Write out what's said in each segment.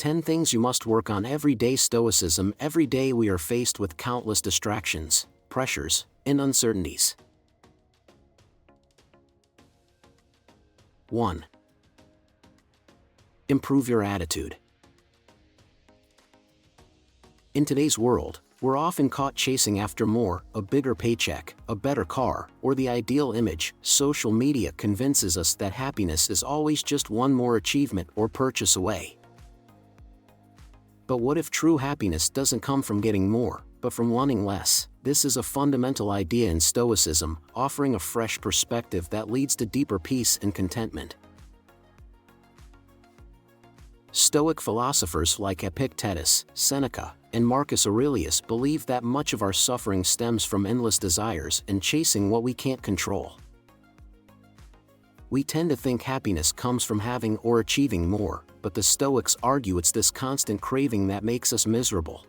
10 things you must work on every day. Stoicism. Every day we are faced with countless distractions, pressures, and uncertainties. 1. Improve your attitude. In today's world, we're often caught chasing after more, a bigger paycheck, a better car, or the ideal image. Social media convinces us that happiness is always just one more achievement or purchase away. But what if true happiness doesn't come from getting more, but from wanting less? This is a fundamental idea in Stoicism, offering a fresh perspective that leads to deeper peace and contentment. Stoic philosophers like Epictetus, Seneca, and Marcus Aurelius believe that much of our suffering stems from endless desires and chasing what we can't control. We tend to think happiness comes from having or achieving more, but the Stoics argue it's this constant craving that makes us miserable.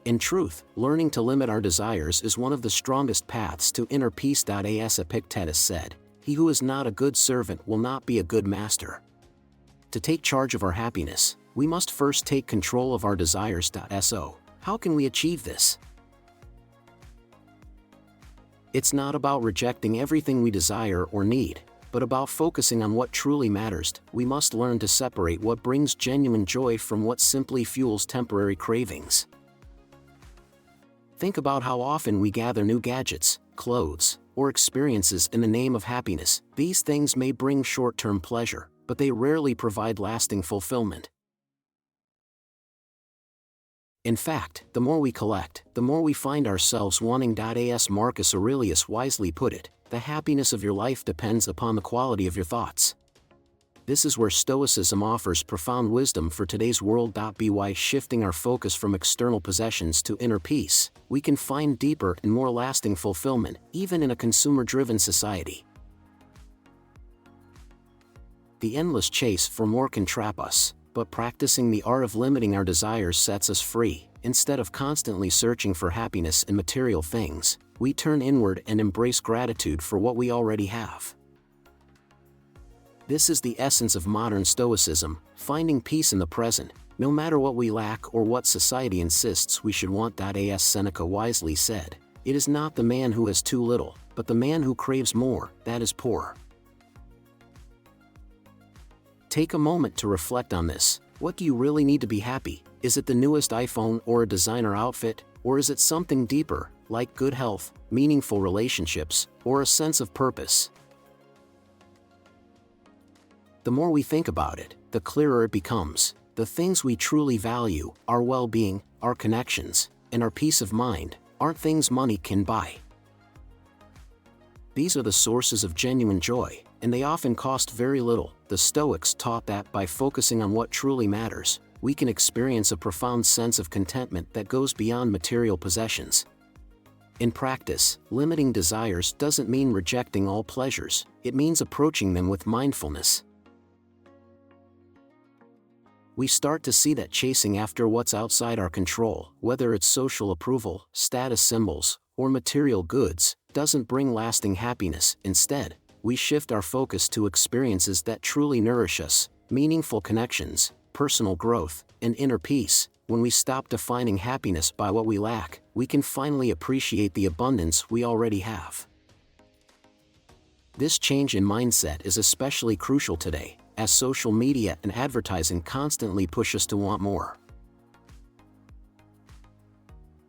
In truth, learning to limit our desires is one of the strongest paths to inner peace. As Epictetus said, "He who is not a good servant will not be a good master." To take charge of our happiness, we must first take control of our desires. So, how can we achieve this? It's not about rejecting everything we desire or need, but about focusing on what truly matters. We must learn to separate what brings genuine joy from what simply fuels temporary cravings. Think about how often we gather new gadgets, clothes, or experiences in the name of happiness. These things may bring short-term pleasure, but they rarely provide lasting fulfillment. In fact, the more we collect, the more we find ourselves wanting. As Marcus Aurelius wisely put it, the happiness of your life depends upon the quality of your thoughts. This is where Stoicism offers profound wisdom for today's world. By shifting our focus from external possessions to inner peace, we can find deeper and more lasting fulfillment, even in a consumer-driven society. The endless chase for more can trap us, but practicing the art of limiting our desires sets us free. Instead of constantly searching for happiness in material things, we turn inward and embrace gratitude for what we already have. This is the essence of modern Stoicism, finding peace in the present, no matter what we lack or what society insists we should want. As Seneca wisely said, "It is not the man who has too little, but the man who craves more, that is poor." Take a moment to reflect on this. What do you really need to be happy? Is it the newest iPhone or a designer outfit, or is it something deeper, like good health, meaningful relationships, or a sense of purpose? The more we think about it, the clearer it becomes. The things we truly value, our well-being, our connections, and our peace of mind, aren't things money can buy. These are the sources of genuine joy, and they often cost very little. The Stoics taught that by focusing on what truly matters, we can experience a profound sense of contentment that goes beyond material possessions. In practice, limiting desires doesn't mean rejecting all pleasures, it means approaching them with mindfulness. We start to see that chasing after what's outside our control, whether it's social approval, status symbols, or material goods, doesn't bring lasting happiness. Instead, we shift our focus to experiences that truly nourish us, meaningful connections, personal growth, and inner peace. When we stop defining happiness by what we lack, we can finally appreciate the abundance we already have. This change in mindset is especially crucial today, as social media and advertising constantly push us to want more.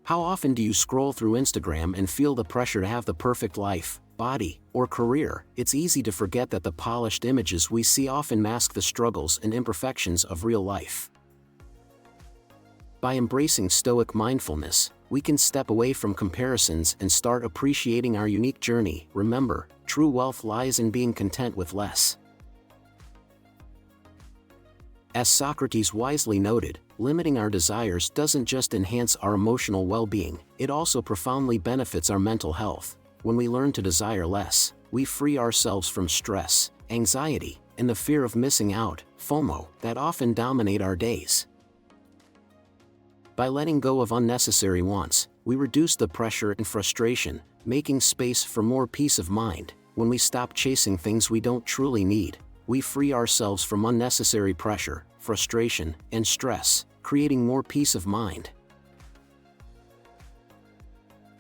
How often do you scroll through Instagram and feel the pressure to have the perfect life, body, or career? It's easy to forget that the polished images we see often mask the struggles and imperfections of real life. By embracing Stoic mindfulness, we can step away from comparisons and start appreciating our unique journey. Remember, true wealth lies in being content with less. As Socrates wisely noted, limiting our desires doesn't just enhance our emotional well-being, it also profoundly benefits our mental health. When we learn to desire less, we free ourselves from stress, anxiety, and the fear of missing out, FOMO, that often dominate our days. By letting go of unnecessary wants, we reduce the pressure and frustration, making space for more peace of mind. When we stop chasing things we don't truly need, we free ourselves from unnecessary pressure, frustration, and stress, creating more peace of mind.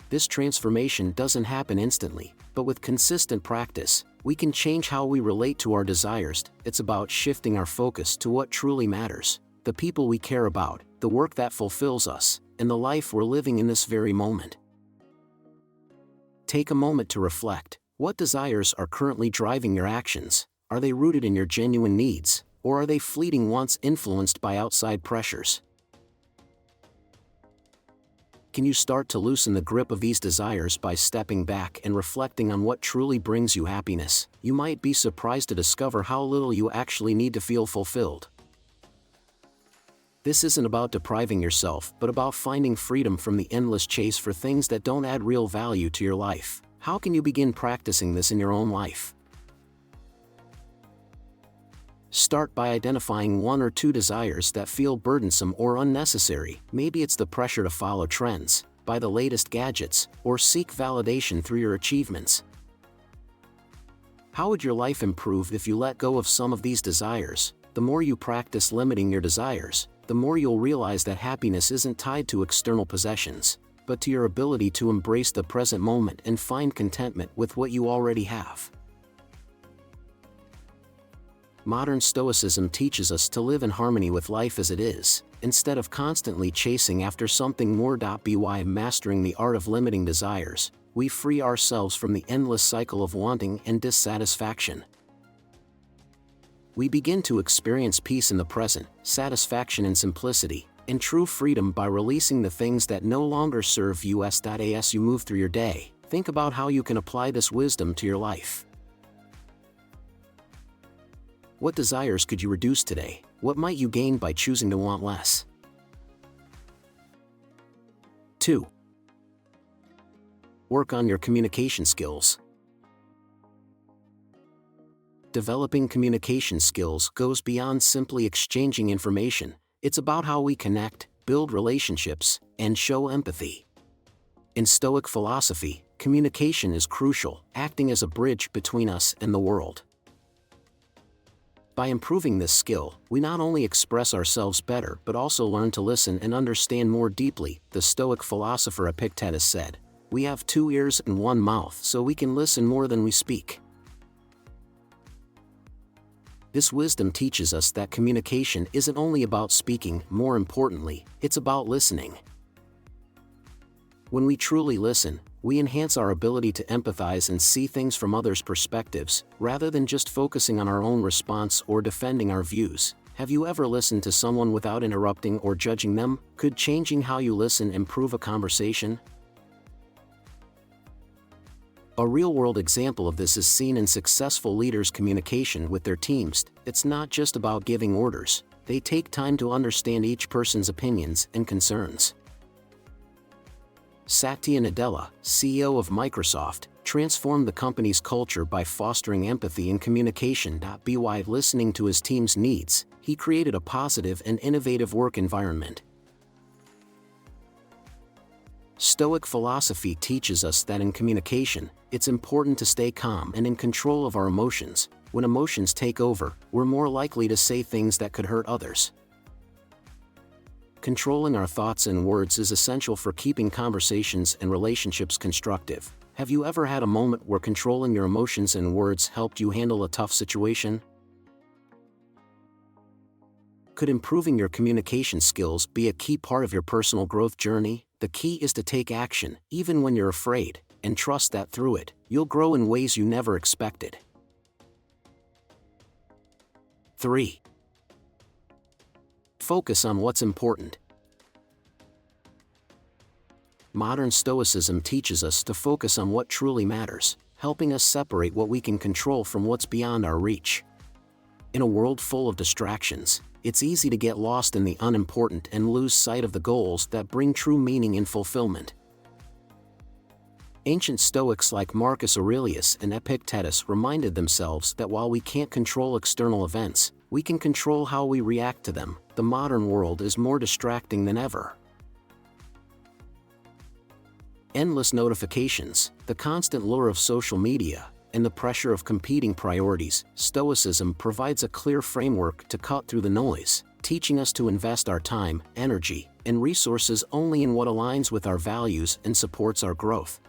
This transformation doesn't happen instantly, but with consistent practice, we can change how we relate to our desires. It's about shifting our focus to what truly matters, the people we care about, the work that fulfills us, and the life we're living in this very moment. Take a moment to reflect. What desires are currently driving your actions? Are they rooted in your genuine needs, or are they fleeting ones influenced by outside pressures? Can you start to loosen the grip of these desires by stepping back and reflecting on what truly brings you happiness? You might be surprised to discover how little you actually need to feel fulfilled. This isn't about depriving yourself, but about finding freedom from the endless chase for things that don't add real value to your life. How can you begin practicing this in your own life? Start by identifying 1 or 2 desires that feel burdensome or unnecessary. Maybe it's the pressure to follow trends, buy the latest gadgets, or seek validation through your achievements. How would your life improve if you let go of some of these desires? The more you practice limiting your desires, the more you'll realize that happiness isn't tied to external possessions, but to your ability to embrace the present moment and find contentment with what you already have. Modern Stoicism teaches us to live in harmony with life as it is, instead of constantly chasing after something more. By mastering the art of limiting desires, we free ourselves from the endless cycle of wanting and dissatisfaction. We begin to experience peace in the present, satisfaction in simplicity, and true freedom by releasing the things that no longer serve you. As you move through your day, think about how you can apply this wisdom to your life. What desires could you reduce today? What might you gain by choosing to want less? 2. Work on your communication skills. Developing communication skills goes beyond simply exchanging information. It's about how we connect, build relationships, and show empathy. In Stoic philosophy, communication is crucial, acting as a bridge between us and the world. By improving this skill, we not only express ourselves better but also learn to listen and understand more deeply. The Stoic philosopher Epictetus said, "We have 2 ears and 1 mouth so we can listen more than we speak." This wisdom teaches us that communication isn't only about speaking. More importantly, it's about listening. When we truly listen, we enhance our ability to empathize and see things from others' perspectives, rather than just focusing on our own response or defending our views. Have you ever listened to someone without interrupting or judging them? Could changing how you listen improve a conversation? A real-world example of this is seen in successful leaders' communication with their teams. It's not just about giving orders. They take time to understand each person's opinions and concerns. Satya Nadella, CEO of Microsoft, transformed the company's culture by fostering empathy and communication. By listening to his team's needs, he created a positive and innovative work environment. Stoic philosophy teaches us that in communication, it's important to stay calm and in control of our emotions. When emotions take over, we're more likely to say things that could hurt others. Controlling our thoughts and words is essential for keeping conversations and relationships constructive. Have you ever had a moment where controlling your emotions and words helped you handle a tough situation? Could improving your communication skills be a key part of your personal growth journey? The key is to take action, even when you're afraid, and trust that through it, you'll grow in ways you never expected. 3. Focus on what's important. Modern Stoicism teaches us to focus on what truly matters, helping us separate what we can control from what's beyond our reach. In a world full of distractions, it's easy to get lost in the unimportant and lose sight of the goals that bring true meaning and fulfillment. Ancient Stoics like Marcus Aurelius and Epictetus reminded themselves that while we can't control external events, we can control how we react to them. The modern world is more distracting than ever. Endless notifications, the constant lure of social media, and the pressure of competing priorities, Stoicism provides a clear framework to cut through the noise, teaching us to invest our time, energy, and resources only in what aligns with our values and supports our growth.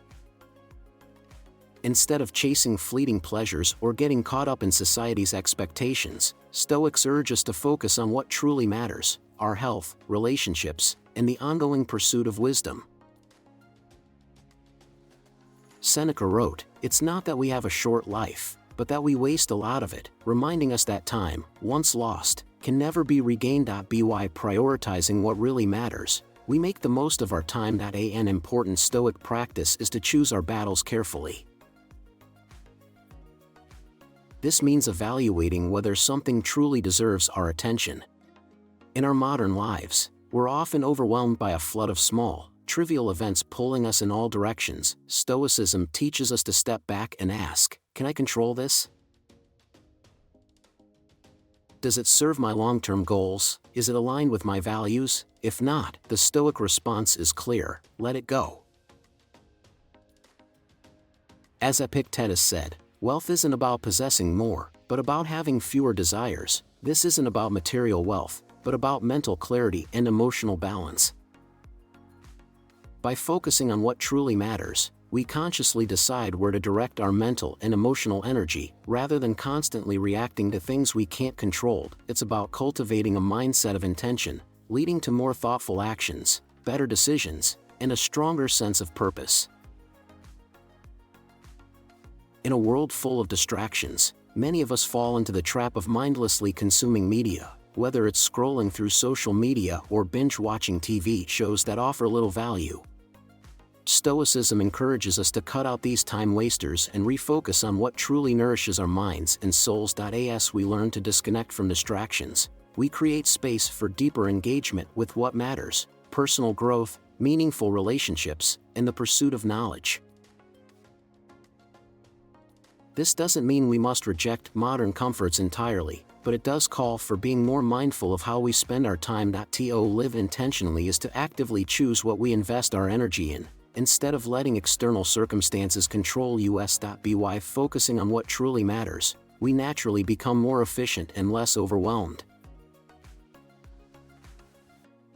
Instead of chasing fleeting pleasures or getting caught up in society's expectations, Stoics urge us to focus on what truly matters: our health, relationships, and the ongoing pursuit of wisdom. Seneca wrote, "It's not that we have a short life, but that we waste a lot of it," reminding us that time, once lost, can never be regained. By prioritizing what really matters, we make the most of our time. An important Stoic practice is to choose our battles carefully. This means evaluating whether something truly deserves our attention. In our modern lives, we're often overwhelmed by a flood of small, trivial events pulling us in all directions. Stoicism teaches us to step back and ask, can I control this? Does it serve my long-term goals? Is it aligned with my values? If not, the Stoic response is clear: let it go. As Epictetus said, wealth isn't about possessing more, but about having fewer desires. This isn't about material wealth, but about mental clarity and emotional balance. By focusing on what truly matters, we consciously decide where to direct our mental and emotional energy, rather than constantly reacting to things we can't control. It's about cultivating a mindset of intention, leading to more thoughtful actions, better decisions, and a stronger sense of purpose. In a world full of distractions, many of us fall into the trap of mindlessly consuming media, whether it's scrolling through social media or binge-watching TV shows that offer little value. Stoicism encourages us to cut out these time wasters and refocus on what truly nourishes our minds and souls. As we learn to disconnect from distractions, we create space for deeper engagement with what matters: personal growth, meaningful relationships, and the pursuit of knowledge. This doesn't mean we must reject modern comforts entirely, but it does call for being more mindful of how we spend our time. To live intentionally is to actively choose what we invest our energy in, instead of letting external circumstances control us. By focusing on what truly matters, we naturally become more efficient and less overwhelmed.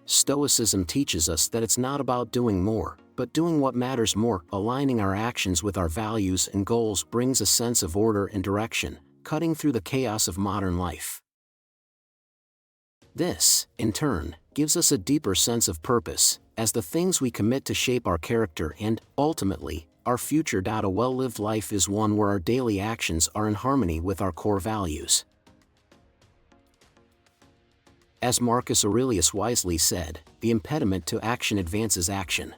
Stoicism teaches us that it's not about doing more, but doing what matters more. Aligning our actions with our values and goals brings a sense of order and direction, cutting through the chaos of modern life. This, in turn, gives us a deeper sense of purpose, as the things we commit to shape our character and, ultimately, our future. A well-lived life is one where our daily actions are in harmony with our core values. As Marcus Aurelius wisely said, the impediment to action advances action.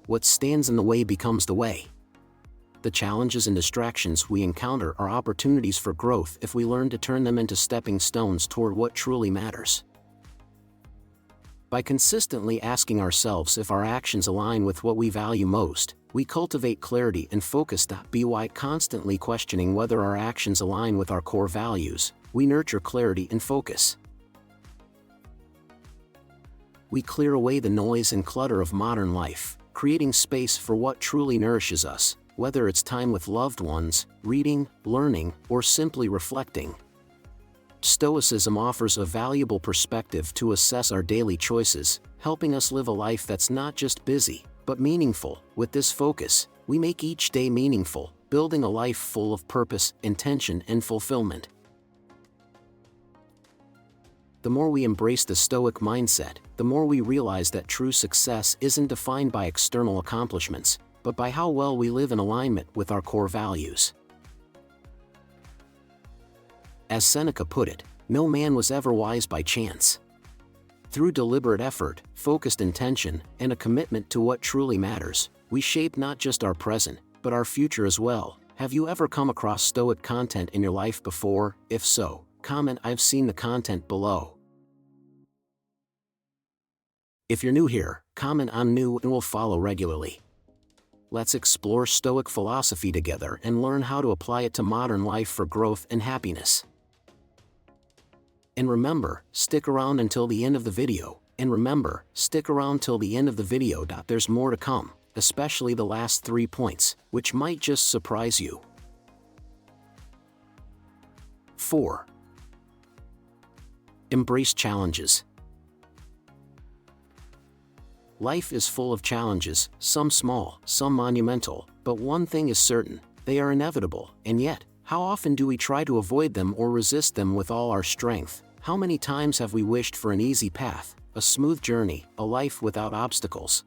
What stands in the way becomes the way. The challenges and distractions we encounter are opportunities for growth if we learn to turn them into stepping stones toward what truly matters. By consistently asking ourselves if our actions align with what we value most, we cultivate clarity and focus. By constantly questioning whether our actions align with our core values, we nurture clarity and focus. We clear away the noise and clutter of modern life, creating space for what truly nourishes us, whether it's time with loved ones, reading, learning, or simply reflecting. Stoicism offers a valuable perspective to assess our daily choices, helping us live a life that's not just busy, but meaningful. With this focus, we make each day meaningful, building a life full of purpose, intention, and fulfillment. The more we embrace the Stoic mindset, the more we realize that true success isn't defined by external accomplishments, but by how well we live in alignment with our core values. As Seneca put it, no man was ever wise by chance. Through deliberate effort, focused intention, and a commitment to what truly matters, we shape not just our present, but our future as well. Have you ever come across Stoic content in your life before? If so, comment "I've seen the content" below. If you're new here, comment "I'm new" and we'll follow regularly. Let's explore Stoic philosophy together and learn how to apply it to modern life for growth and happiness. And remember, stick around until the end of the video. There's more to come, especially the last 3 points, which might just surprise you. 4. Embrace challenges. Life is full of challenges, some small, some monumental, but one thing is certain: they are inevitable. And yet, how often do we try to avoid them or resist them with all our strength? How many times have we wished for an easy path, a smooth journey, a life without obstacles?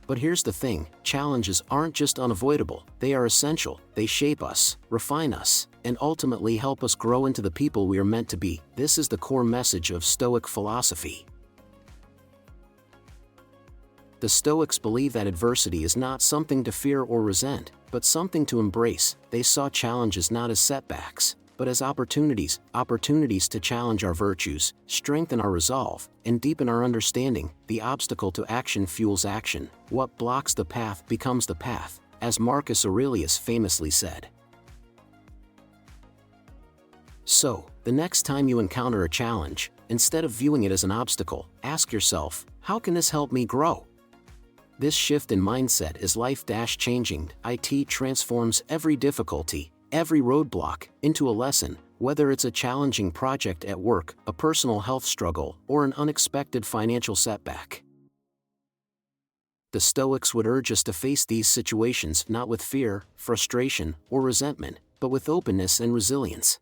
But here's the thing: challenges aren't just unavoidable, they are essential. They shape us, refine us, and ultimately help us grow into the people we are meant to be. This is the core message of Stoic philosophy. The Stoics believe that adversity is not something to fear or resent, but something to embrace. They saw challenges not as setbacks, but as opportunities to challenge our virtues, strengthen our resolve, and deepen our understanding. The obstacle to action fuels action. What blocks the path becomes the path, as Marcus Aurelius famously said. So, the next time you encounter a challenge, instead of viewing it as an obstacle, ask yourself, how can this help me grow? This shift in mindset is life-changing. It transforms every difficulty, every roadblock, into a lesson, whether it's a challenging project at work, a personal health struggle, or an unexpected financial setback. The Stoics would urge us to face these situations not with fear, frustration, or resentment, but with openness and resilience.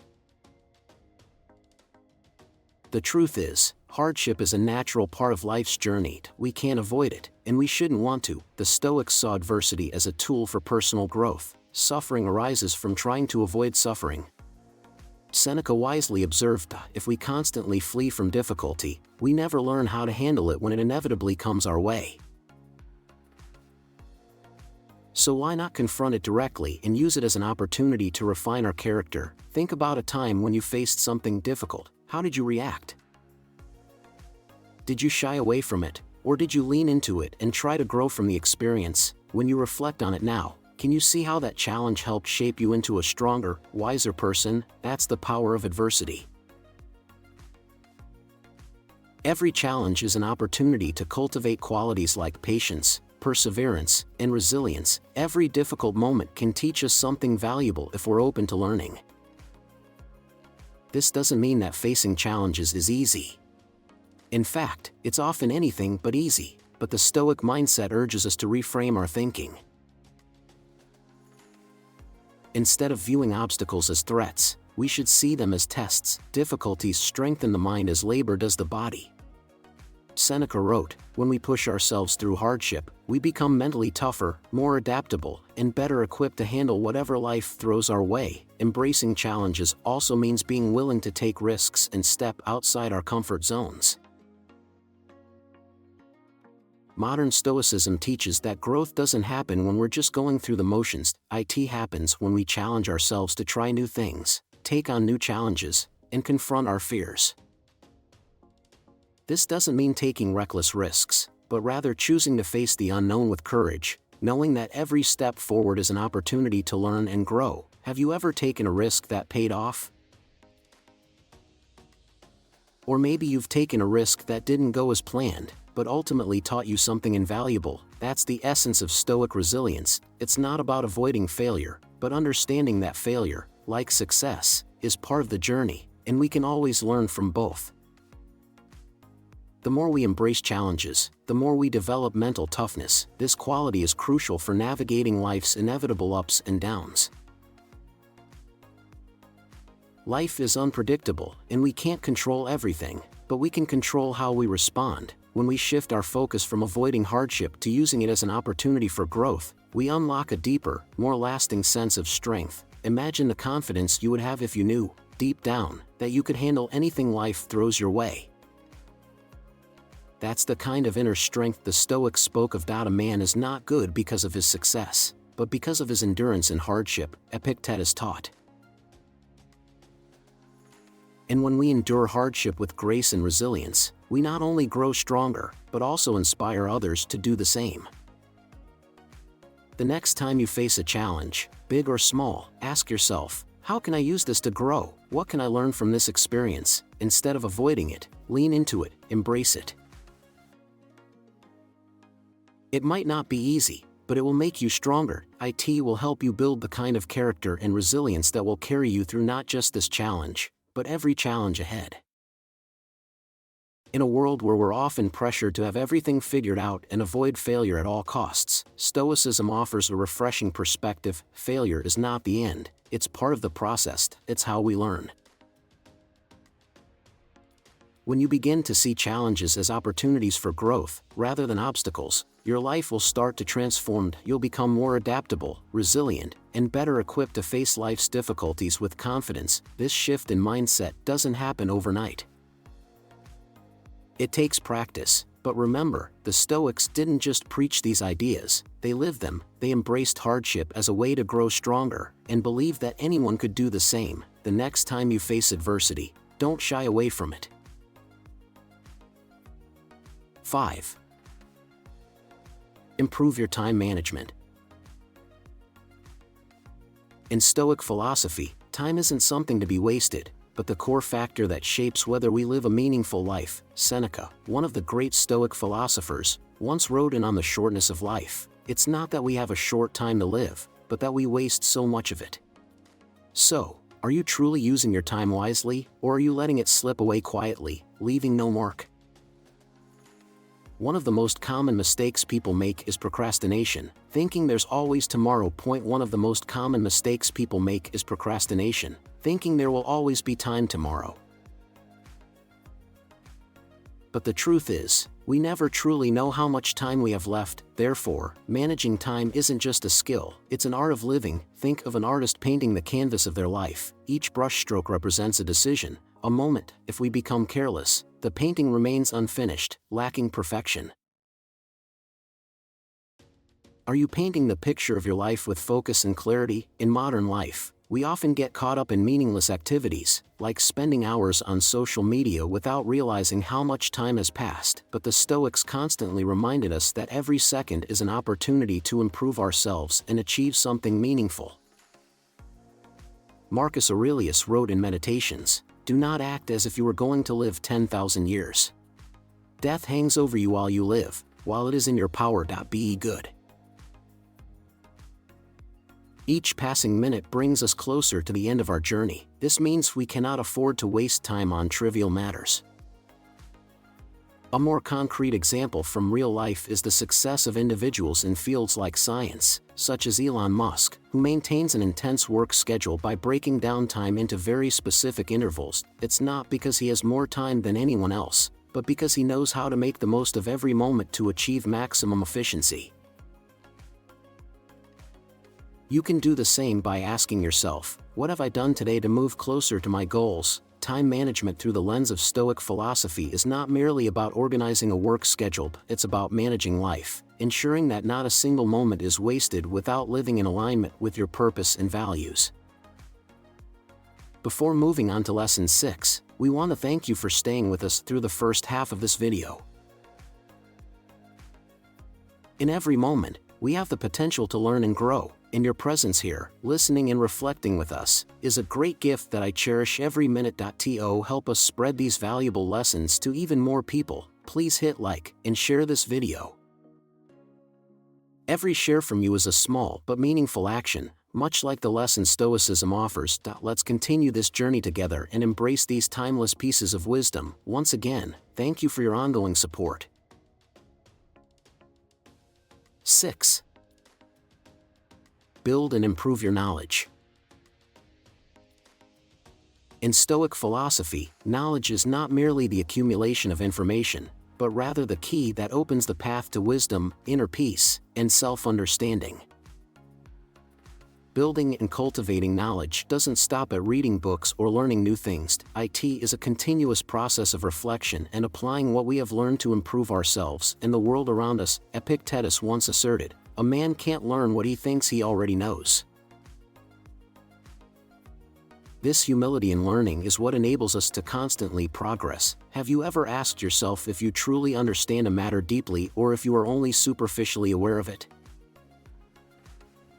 The truth is, hardship is a natural part of life's journey. We can't avoid it, and we shouldn't want to. The Stoics saw adversity as a tool for personal growth. Suffering arises from trying to avoid suffering. Seneca wisely observed, if we constantly flee from difficulty, we never learn how to handle it when it inevitably comes our way. So why not confront it directly and use it as an opportunity to refine our character? Think about a time when you faced something difficult. How did you react? Did you shy away from it, or did you lean into it and try to grow from the experience? When you reflect on it now, can you see how that challenge helped shape you into a stronger, wiser person? That's the power of adversity. Every challenge is an opportunity to cultivate qualities like patience, perseverance, and resilience. Every difficult moment can teach us something valuable if we're open to learning. This doesn't mean that facing challenges is easy. In fact, it's often anything but easy, but the Stoic mindset urges us to reframe our thinking. Instead of viewing obstacles as threats, we should see them as tests. Difficulties strengthen the mind as labor does the body. Seneca wrote, when we push ourselves through hardship, we become mentally tougher, more adaptable, and better equipped to handle whatever life throws our way. Embracing challenges also means being willing to take risks and step outside our comfort zones. Modern Stoicism teaches that growth doesn't happen when we're just going through the motions. It happens when we challenge ourselves to try new things, take on new challenges, and confront our fears. This doesn't mean taking reckless risks, but rather choosing to face the unknown with courage, knowing that every step forward is an opportunity to learn and grow. Have you ever taken a risk that paid off? Or maybe you've taken a risk that didn't go as planned, but ultimately taught you something invaluable. That's the essence of Stoic resilience. It's not about avoiding failure, but understanding that failure, like success, is part of the journey, and we can always learn from both. The more we embrace challenges, the more we develop mental toughness. This quality is crucial for navigating life's inevitable ups and downs. Life is unpredictable, and we can't control everything, but we can control how we respond. When we shift our focus from avoiding hardship to using it as an opportunity for growth, we unlock a deeper, more lasting sense of strength. Imagine the confidence you would have if you knew, deep down, that you could handle anything life throws your way. That's the kind of inner strength the Stoics spoke of. A man is not good because of his success, but because of his endurance in hardship, Epictetus taught. And when we endure hardship with grace and resilience, we not only grow stronger, but also inspire others to do the same. The next time you face a challenge, big or small, ask yourself, how can I use this to grow? What can I learn from this experience? Instead of avoiding it, lean into it, embrace it. It might not be easy, but it will make you stronger. It will help you build the kind of character and resilience that will carry you through not just this challenge, but every challenge ahead. In a world where we're often pressured to have everything figured out and avoid failure at all costs, Stoicism offers a refreshing perspective. Failure is not the end, it's part of the process, it's how we learn. When you begin to see challenges as opportunities for growth, rather than obstacles, your life will start to transform. You'll become more adaptable, resilient, and better equipped to face life's difficulties with confidence. This shift in mindset doesn't happen overnight. It takes practice, but remember, the Stoics didn't just preach these ideas, they lived them. They embraced hardship as a way to grow stronger, and believed that anyone could do the same. The next time you face adversity, don't shy away from it. 5. Improve your time management. In Stoic philosophy, time isn't something to be wasted, but the core factor that shapes whether we live a meaningful life. Seneca, one of the great Stoic philosophers, once wrote in On the Shortness of Life, "It's not that we have a short time to live, but that we waste so much of it." So, are you truly using your time wisely, or are you letting it slip away quietly, leaving no mark? One of the most common mistakes people make is procrastination, thinking there's always tomorrow. One of the most common mistakes people make is procrastination, thinking there will always be time tomorrow. But the truth is, we never truly know how much time we have left. Therefore, managing time isn't just a skill, it's an art of living. Think of an artist painting the canvas of their life. Each brushstroke represents a decision, a moment. If we become careless, the painting remains unfinished, lacking perfection. Are you painting the picture of your life with focus and clarity? In modern life, we often get caught up in meaningless activities, like spending hours on social media without realizing how much time has passed. But the Stoics constantly reminded us that every second is an opportunity to improve ourselves and achieve something meaningful. Marcus Aurelius wrote in Meditations, "Do not act as if you were going to live 10,000 years. Death hangs over you while you live, while it is in your power. Be good." Each passing minute brings us closer to the end of our journey. This means we cannot afford to waste time on trivial matters. A more concrete example from real life is the success of individuals in fields like science, such as Elon Musk, who maintains an intense work schedule by breaking down time into very specific intervals. It's not because he has more time than anyone else, but because he knows how to make the most of every moment to achieve maximum efficiency. You can do the same by asking yourself, what have I done today to move closer to my goals? Time management through the lens of Stoic philosophy is not merely about organizing a work schedule, it's about managing life, ensuring that not a single moment is wasted without living in alignment with your purpose and values. Before moving on to Lesson 6, we want to thank you for staying with us through the first half of this video. In every moment, we have the potential to learn and grow, and your presence here, listening and reflecting with us, is a great gift that I cherish every minute. To help us spread these valuable lessons to even more people, please hit like and share this video. Every share from you is a small but meaningful action, much like the lesson Stoicism offers. Let's continue this journey together and embrace these timeless pieces of wisdom. Once again, thank you for your ongoing support. 6. Build and improve your knowledge. In Stoic philosophy, knowledge is not merely the accumulation of information, but rather the key that opens the path to wisdom, inner peace, and self-understanding. Building and cultivating knowledge doesn't stop at reading books or learning new things. It is a continuous process of reflection and applying what we have learned to improve ourselves and the world around us. Epictetus once asserted, "A man can't learn what he thinks he already knows." This humility in learning is what enables us to constantly progress. Have you ever asked yourself if you truly understand a matter deeply or if you are only superficially aware of it?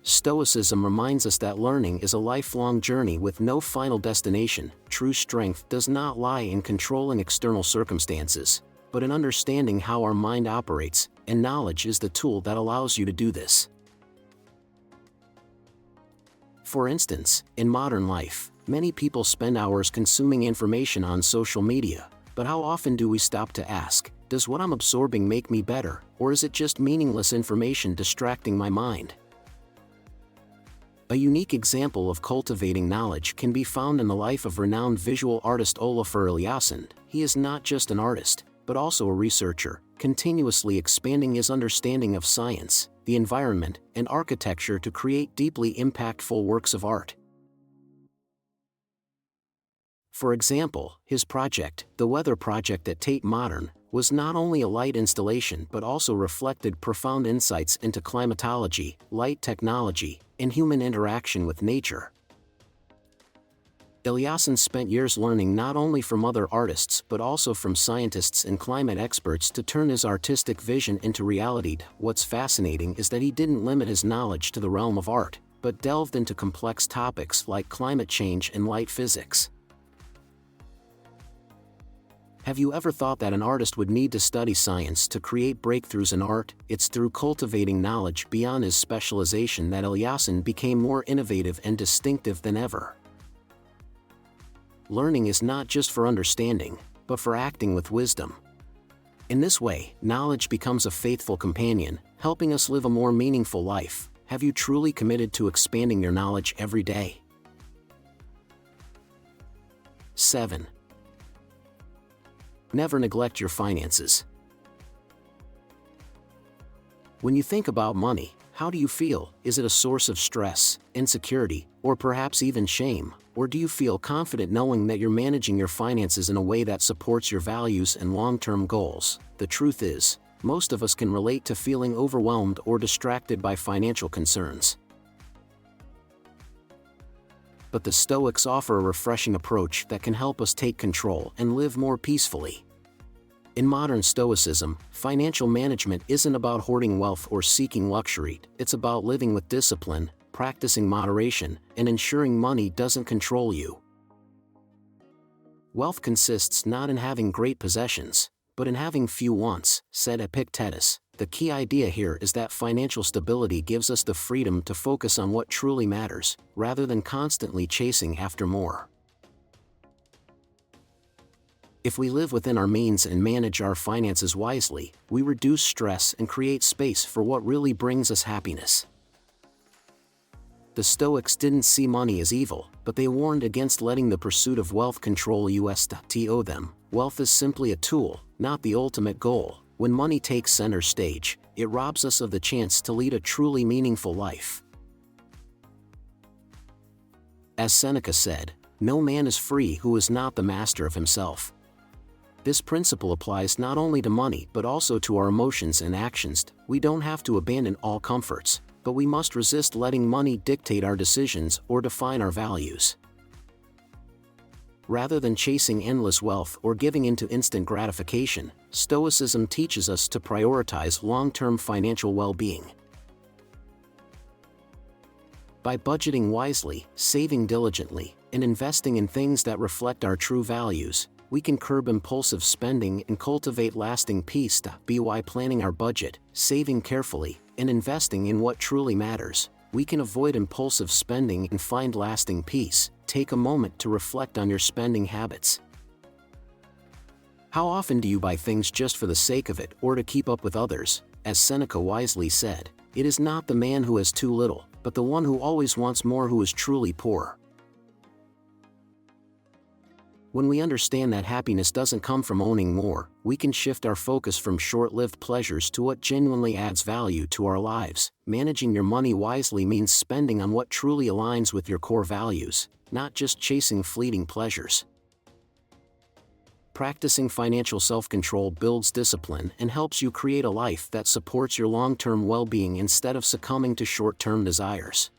Stoicism reminds us that learning is a lifelong journey with no final destination. True strength does not lie in controlling external circumstances, but in understanding how our mind operates, and knowledge is the tool that allows you to do this. For instance, in modern life, many people spend hours consuming information on social media, but how often do we stop to ask, does what I'm absorbing make me better, or is it just meaningless information distracting my mind? A unique example of cultivating knowledge can be found in the life of renowned visual artist Ólafur Eliasson. He is not just an artist, but also a researcher, continuously expanding his understanding of science, the environment, and architecture to create deeply impactful works of art. For example, his project, the Weather Project at Tate Modern, was not only a light installation but also reflected profound insights into climatology, light technology, and human interaction with nature. Eliasson spent years learning not only from other artists but also from scientists and climate experts to turn his artistic vision into reality. What's fascinating is that he didn't limit his knowledge to the realm of art, but delved into complex topics like climate change and light physics. Have you ever thought that an artist would need to study science to create breakthroughs in art? It's through cultivating knowledge beyond his specialization that Eliasson became more innovative and distinctive than ever. Learning is not just for understanding, but for acting with wisdom. In this way, knowledge becomes a faithful companion, helping us live a more meaningful life. Have you truly committed to expanding your knowledge every day? 7. Never neglect your finances. When you think about money, how do you feel? Is it a source of stress, insecurity, or perhaps even shame? Or do you feel confident knowing that you're managing your finances in a way that supports your values and long-term goals? The truth is, most of us can relate to feeling overwhelmed or distracted by financial concerns. But the Stoics offer a refreshing approach that can help us take control and live more peacefully. In modern Stoicism, financial management isn't about hoarding wealth or seeking luxury, it's about living with discipline, practicing moderation, and ensuring money doesn't control you. Wealth consists not in having great possessions, but in having few wants, said Epictetus. The key idea here is that financial stability gives us the freedom to focus on what truly matters, rather than constantly chasing after more. If we live within our means and manage our finances wisely, we reduce stress and create space for what really brings us happiness. The Stoics didn't see money as evil, but they warned against letting the pursuit of wealth control them. Wealth is simply a tool, not the ultimate goal. When money takes center stage, it robs us of the chance to lead a truly meaningful life. As Seneca said, "No man is free who is not the master of himself." This principle applies not only to money but also to our emotions and actions. We don't have to abandon all comforts, but we must resist letting money dictate our decisions or define our values. Rather than chasing endless wealth or giving into instant gratification, Stoicism teaches us to prioritize long-term financial well-being. By budgeting wisely, saving diligently, and investing in things that reflect our true values, we can curb impulsive spending and cultivate lasting peace. By planning our budget, saving carefully, and investing in what truly matters, we can avoid impulsive spending and find lasting peace. Take a moment to reflect on your spending habits. How often do you buy things just for the sake of it or to keep up with others? As Seneca wisely said, "It is not the man who has too little, but the one who always wants more who is truly poor." When we understand that happiness doesn't come from owning more, we can shift our focus from short-lived pleasures to what genuinely adds value to our lives. Managing your money wisely means spending on what truly aligns with your core values, not just chasing fleeting pleasures. Practicing financial self-control builds discipline and helps you create a life that supports your long-term well-being instead of succumbing to short-term desires.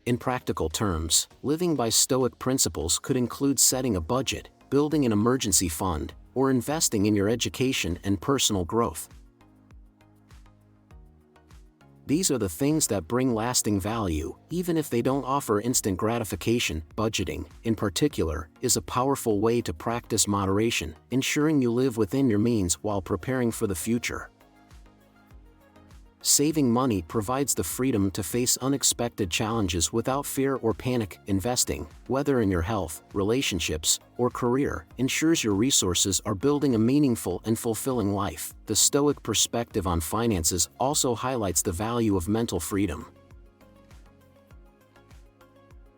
In practical terms, living by Stoic principles could include setting a budget, building an emergency fund, or investing in your education and personal growth. These are the things that bring lasting value, even if they don't offer instant gratification. Budgeting, in particular, is a powerful way to practice moderation, ensuring you live within your means while preparing for the future. Saving money provides the freedom to face unexpected challenges without fear or panic. Investing, whether in your health, relationships, or career, ensures your resources are building a meaningful and fulfilling life. The Stoic perspective on finances also highlights the value of mental freedom.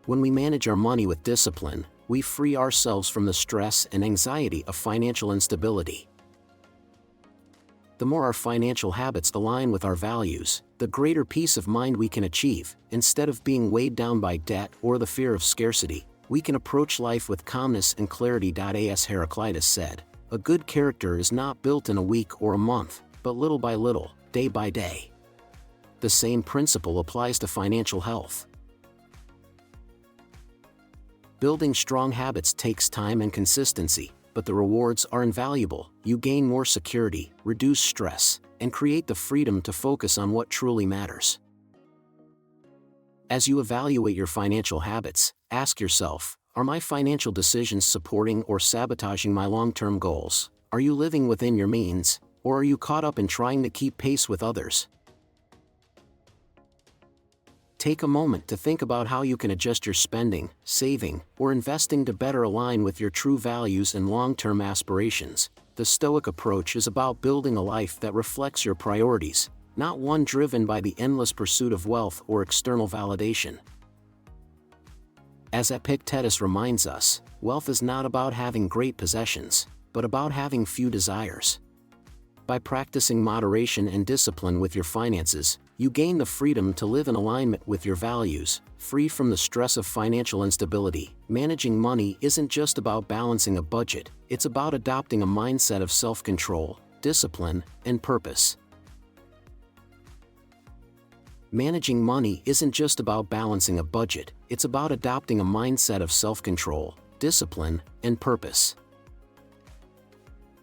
When we manage our money with discipline, we free ourselves from the stress and anxiety of financial instability. The more our financial habits align with our values, the greater peace of mind we can achieve. Instead of being weighed down by debt or the fear of scarcity, we can approach life with calmness and clarity. As Heraclitus said, "A good character is not built in a week or a month, but little by little, day by day." The same principle applies to financial health. Building strong habits takes time and consistency, but the rewards are invaluable. You gain more security, reduce stress, and create the freedom to focus on what truly matters. As you evaluate your financial habits, ask yourself, are my financial decisions supporting or sabotaging my long-term goals? Are you living within your means, or are you caught up in trying to keep pace with others? Take a moment to think about how you can adjust your spending, saving, or investing to better align with your true values and long-term aspirations. The Stoic approach is about building a life that reflects your priorities, not one driven by the endless pursuit of wealth or external validation. As Epictetus reminds us, wealth is not about having great possessions, but about having few desires. By practicing moderation and discipline with your finances, you gain the freedom to live in alignment with your values, free from the stress of financial instability. Managing money isn't just about balancing a budget, it's about adopting a mindset of self-control, discipline, and purpose. Managing money isn't just about balancing a budget, it's about adopting a mindset of self-control, discipline, and purpose.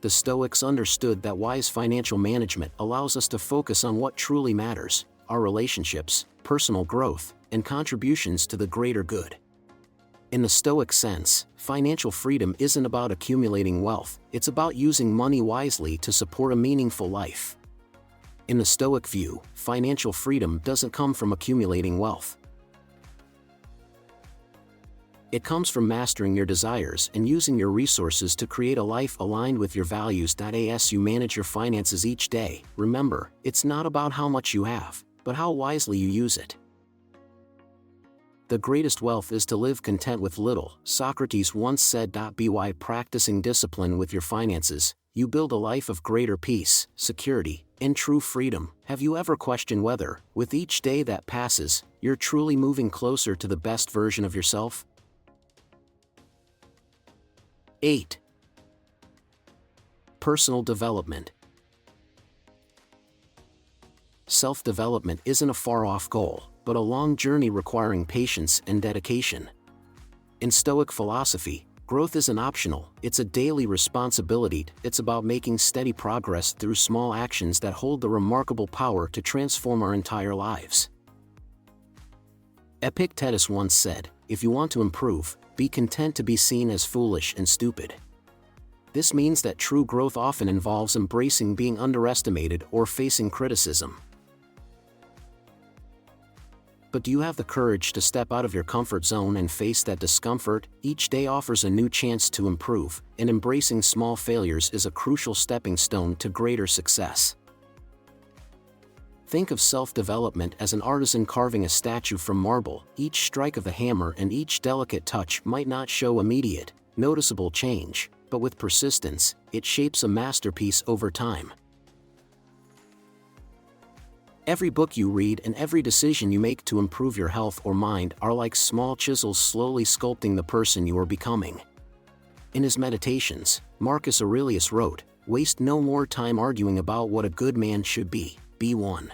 The Stoics understood that wise financial management allows us to focus on what truly matters: our relationships, personal growth, and contributions to the greater good. In the Stoic sense, financial freedom isn't about accumulating wealth, it's about using money wisely to support a meaningful life. In the Stoic view, financial freedom doesn't come from accumulating wealth. It comes from mastering your desires and using your resources to create a life aligned with your values. As you manage your finances each day, remember, it's not about how much you have, but how wisely you use it. The greatest wealth is to live content with little, Socrates once said. By practicing discipline with your finances, you build a life of greater peace, security, and true freedom. Have you ever questioned whether, with each day that passes, you're truly moving closer to the best version of yourself? 8. Personal development. Self-development isn't a far-off goal, but a long journey requiring patience and dedication. In Stoic philosophy, growth isn't optional, it's a daily responsibility. It's about making steady progress through small actions that hold the remarkable power to transform our entire lives. Epictetus once said, "If you want to improve, be content to be seen as foolish and stupid." This means that true growth often involves embracing being underestimated or facing criticism. But do you have the courage to step out of your comfort zone and face that discomfort? Each day offers a new chance to improve, and embracing small failures is a crucial stepping stone to greater success. Think of self-development as an artisan carving a statue from marble. Each strike of the hammer and each delicate touch might not show immediate, noticeable change, but with persistence, it shapes a masterpiece over time. Every book you read and every decision you make to improve your health or mind are like small chisels slowly sculpting the person you are becoming. In his Meditations, Marcus Aurelius wrote, "Waste no more time arguing about what a good man should be one."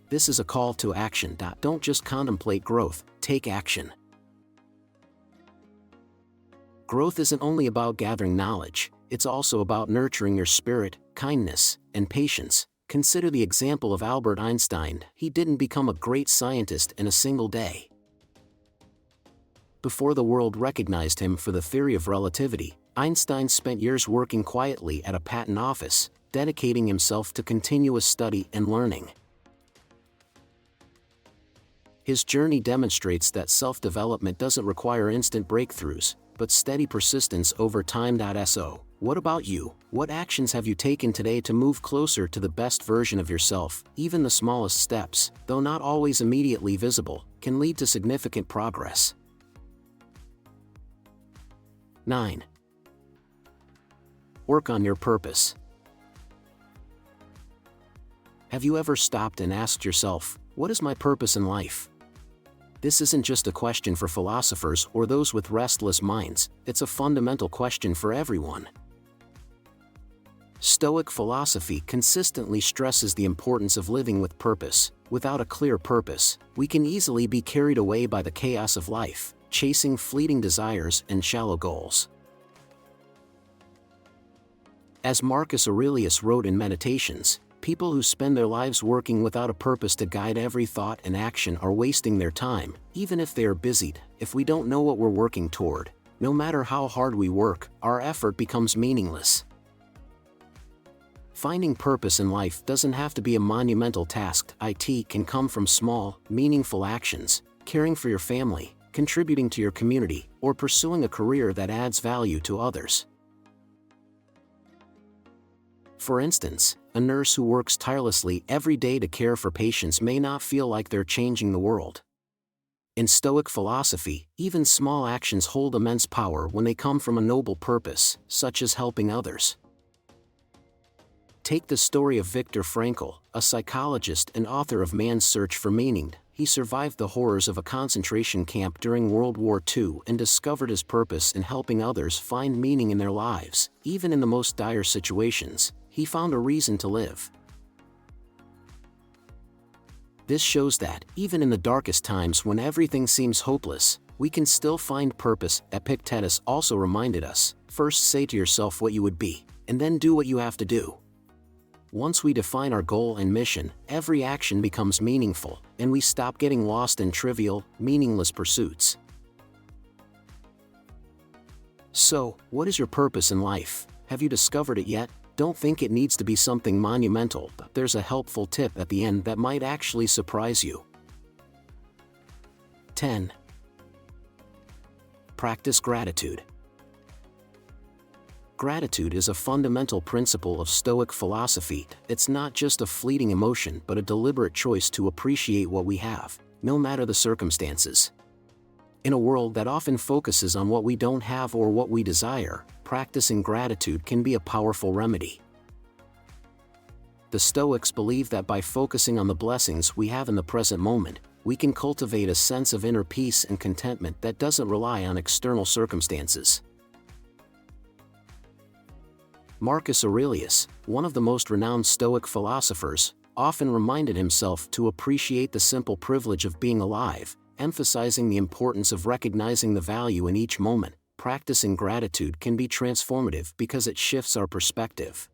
This is a call to action. Don't just contemplate growth, take action. Growth isn't only about gathering knowledge, it's also about nurturing your spirit, kindness, and patience. Consider the example of Albert Einstein. He didn't become a great scientist in a single day. Before the world recognized him for the theory of relativity, Einstein spent years working quietly at a patent office, dedicating himself to continuous study and learning. His journey demonstrates that self-development doesn't require instant breakthroughs, but steady persistence over time. So, what about you? What actions have you taken today to move closer to the best version of yourself? Even the smallest steps, though not always immediately visible, can lead to significant progress. 9. Work on your purpose. Have you ever stopped and asked yourself, what is my purpose in life? This isn't just a question for philosophers or those with restless minds, it's a fundamental question for everyone. Stoic philosophy consistently stresses the importance of living with purpose. Without a clear purpose, we can easily be carried away by the chaos of life, chasing fleeting desires and shallow goals. As Marcus Aurelius wrote in Meditations, people who spend their lives working without a purpose to guide every thought and action are wasting their time, even if they are busied. If we don't know what we're working toward, no matter how hard we work, our effort becomes meaningless. Finding purpose in life doesn't have to be a monumental task. It can come from small, meaningful actions, caring for your family, contributing to your community, or pursuing a career that adds value to others. For instance, a nurse who works tirelessly every day to care for patients may not feel like they're changing the world. In Stoic philosophy, even small actions hold immense power when they come from a noble purpose, such as helping others. Take the story of Viktor Frankl, a psychologist and author of Man's Search for Meaning. He survived the horrors of a concentration camp during World War II and discovered his purpose in helping others find meaning in their lives. Even in the most dire situations, he found a reason to live. This shows that, even in the darkest times when everything seems hopeless, we can still find purpose. Epictetus also reminded us, first say to yourself what you would be, and then do what you have to do. Once we define our goal and mission, every action becomes meaningful, and we stop getting lost in trivial, meaningless pursuits. So, what is your purpose in life? Have you discovered it yet? Don't think it needs to be something monumental, but there's a helpful tip at the end that might actually surprise you. 10. Practice gratitude. Gratitude is a fundamental principle of Stoic philosophy. It's not just a fleeting emotion but a deliberate choice to appreciate what we have, no matter the circumstances. In a world that often focuses on what we don't have or what we desire, practicing gratitude can be a powerful remedy. The Stoics believe that by focusing on the blessings we have in the present moment, we can cultivate a sense of inner peace and contentment that doesn't rely on external circumstances. Marcus Aurelius, one of the most renowned Stoic philosophers, often reminded himself to appreciate the simple privilege of being alive, emphasizing the importance of recognizing the value in each moment. Practicing gratitude can be transformative because it shifts our perspective.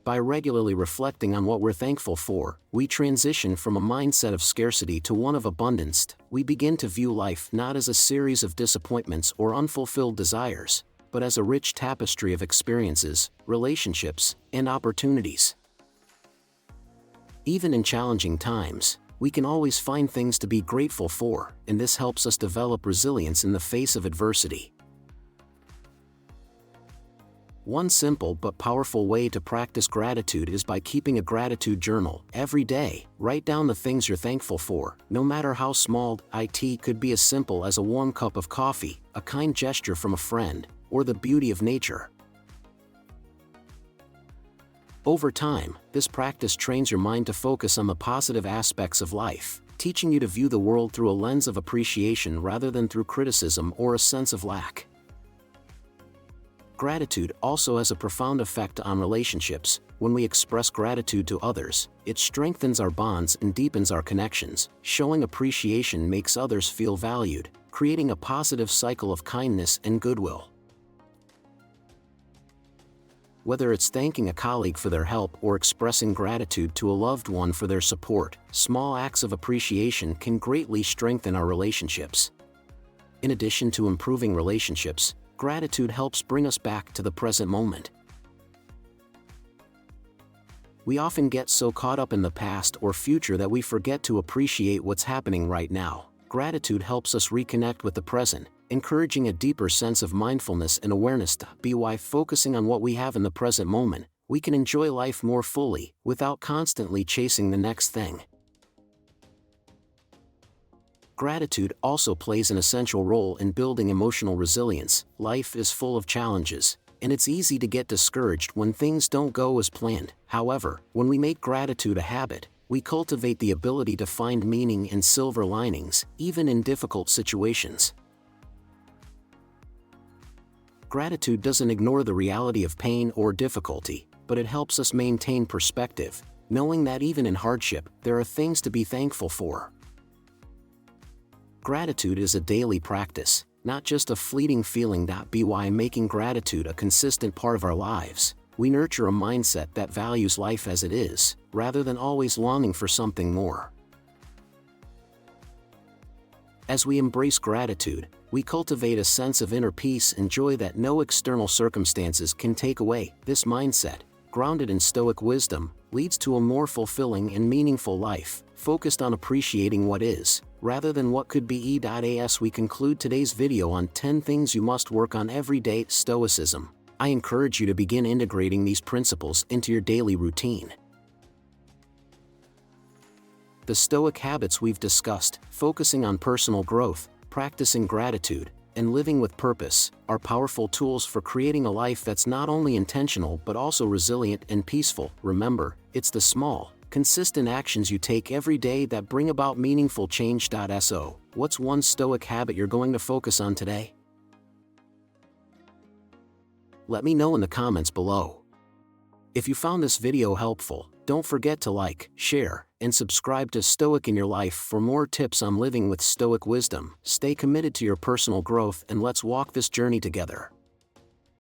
By regularly reflecting on what we're thankful for, we transition from a mindset of scarcity to one of abundance. We begin to view life not as a series of disappointments or unfulfilled desires, but as a rich tapestry of experiences, relationships, and opportunities. Even in challenging times, we can always find things to be grateful for, and this helps us develop resilience in the face of adversity. One simple but powerful way to practice gratitude is by keeping a gratitude journal. Every day, write down the things you're thankful for, no matter how small. It could be as simple as a warm cup of coffee, a kind gesture from a friend, or the beauty of nature. Over time, this practice trains your mind to focus on the positive aspects of life, teaching you to view the world through a lens of appreciation rather than through criticism or a sense of lack. Gratitude also has a profound effect on relationships. When we express gratitude to others, it strengthens our bonds and deepens our connections. Showing appreciation makes others feel valued, creating a positive cycle of kindness and goodwill. Whether it's thanking a colleague for their help or expressing gratitude to a loved one for their support, small acts of appreciation can greatly strengthen our relationships. In addition to improving relationships, gratitude helps bring us back to the present moment. We often get so caught up in the past or future that we forget to appreciate what's happening right now. Gratitude helps us reconnect with the present, encouraging a deeper sense of mindfulness and awareness. By focusing on what we have in the present moment, we can enjoy life more fully, without constantly chasing the next thing. Gratitude also plays an essential role in building emotional resilience. Life is full of challenges, and it's easy to get discouraged when things don't go as planned. However, when we make gratitude a habit, we cultivate the ability to find meaning and silver linings, even in difficult situations. Gratitude doesn't ignore the reality of pain or difficulty, but it helps us maintain perspective, knowing that even in hardship, there are things to be thankful for. Gratitude is a daily practice, not just a fleeting feeling. By making gratitude a consistent part of our lives, we nurture a mindset that values life as it is, rather than always longing for something more. As we embrace gratitude, we cultivate a sense of inner peace and joy that no external circumstances can take away. This mindset, grounded in Stoic wisdom, leads to a more fulfilling and meaningful life, focused on appreciating what is, rather than what could be. As we conclude today's video on 10 things you must work on every day, Stoicism, I encourage you to begin integrating these principles into your daily routine. The Stoic habits we've discussed, focusing on personal growth, practicing gratitude, and living with purpose, are powerful tools for creating a life that's not only intentional but also resilient and peaceful. Remember, it's the small, consistent actions you take every day that bring about meaningful change. So, what's one Stoic habit you're going to focus on today? Let me know in the comments below. If you found this video helpful, don't forget to like, share, and subscribe to Stoic in Your Life for more tips on living with Stoic wisdom. Stay committed to your personal growth and let's walk this journey together.